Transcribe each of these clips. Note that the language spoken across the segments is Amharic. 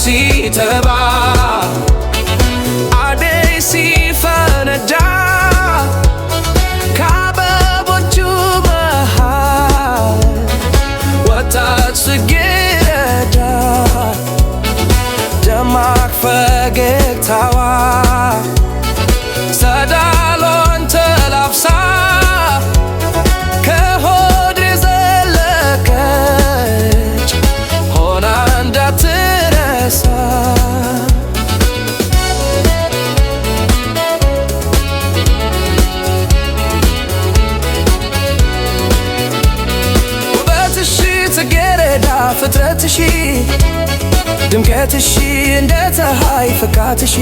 ሲተባ አደይ ሲፈነዳ ከአበቦቹ መሃል ወጣች ጽጌረዳ ደማቅ ፈገግታዋ ጸዳሏን ተላብሳ ከሆድ ዘለቀች ሆና እንዳትረሳ ውበትሽ ጽጌረዳ ፍጥረትሽ ድምቀትሽ እንደ ፀሐይ ፍካትሽ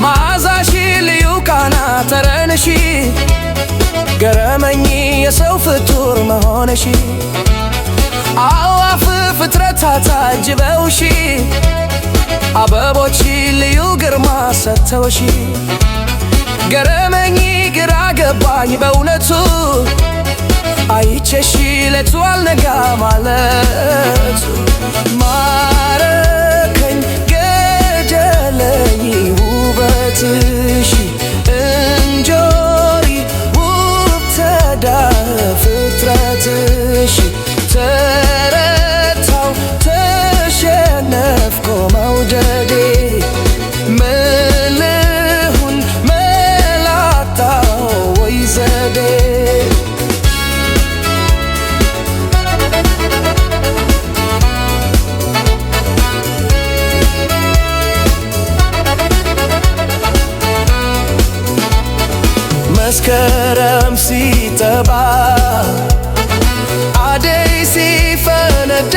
መዓዛሽ ልዩ ቃና ጠረንሽ ገረመኝ የሰው ፍጡር መሆንሽ አዕዋፍ ፍጥረታት አጅበውሽ አበቦች ልዩ ግርማ ሰጥተውሽ ገረመኝ ግራ ገባኝ በእውነቱ አይቼሽ ሌቱ አልነጋ ማለቱ ማረከኝ ገደለኝ ውበትሽ እንጆሪ ውብ ተዳር ፍጥረትሽ ተረታው ተሸነፍኩ መውደዴ ምን ልሁን መላጣው ወይ ዘዴ መስከረም ሲጠባ አደይ ሲፈነዳ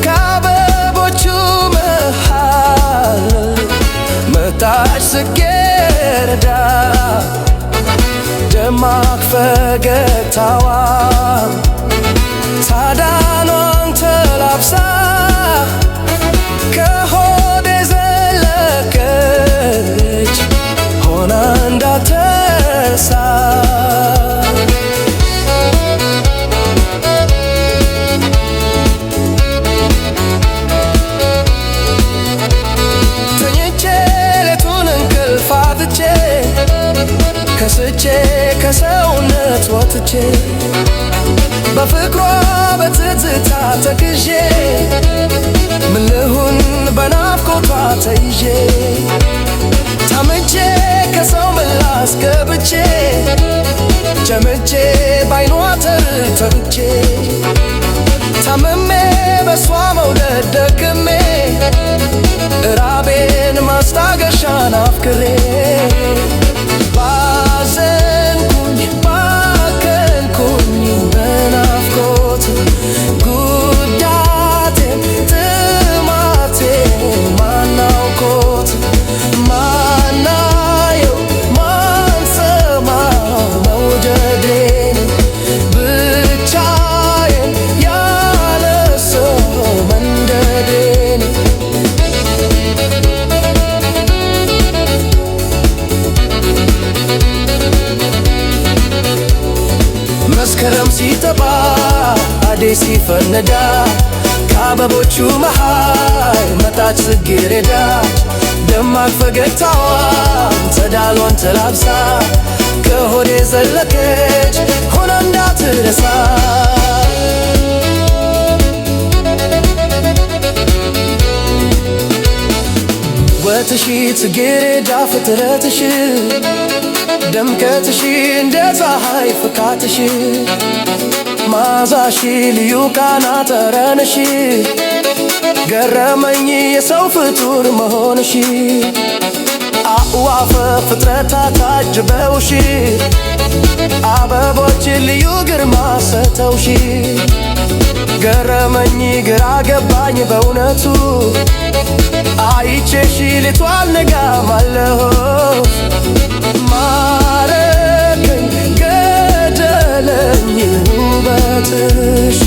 ከአበቦቹ መሃል መጣች ጽጌረዳ ደማቅ ፈገግታዋ ጸዳሏን ተላብሳ ከሆዴ ዘለቀች ሆና እንዳትረሳ ተኝቼ ሌቱን እንቅልፍ አጥቼ ከስቼ ከሰውነት ወጥቼ በፍቅሯ በትዝታ ተክዤ ምን ልሁን በናፍቆቷ ተይዤ ታምቼ ከሰው ምላስ ገብቼ ጀምቼ ባይኗ ተርቼ ታምሜ በሷ መውደድ ደክሜ እራቤን ማስታገሻን አፍክሬ ባዘንኩኝ ባከንኩኝ በናፍቆት ጉዳቴን ጥማቴን ማናውቆት ማናየው ማንሰማው መውደዴን ብቻዬን ያለ ሰው መንደዴን መስከረም ሲጠባ አደይ ሲፈነዳ ከአበቦቹ መሃል መጣች ጽጌረዳ ደማቅ ፈገግታዋን ጸዳሏን ተላብሳ ከሆዴ ዘለቀች ሆና እንዳትረሳ ውበትሽ ጽጌረዳ ፍጥረትሽ ድምቀትሽ እንደ ፀሐይ ፍካትሽ መዓዛሽ ልዩ ቃና ጠረንሽ ገረመኝ የሰው ፍጡር መሆንሽ አዕዋፍ ፍጥረታት አጅበውሽ አበቦች ልዩ ግርማ ሰጥተውሽ ገረመኝ ግራ ገባኝ በእውነቱ አይቼሽ ሌቱ አልነጋ ማለሁት ማረከኝ ገደለኝ ውበትሽ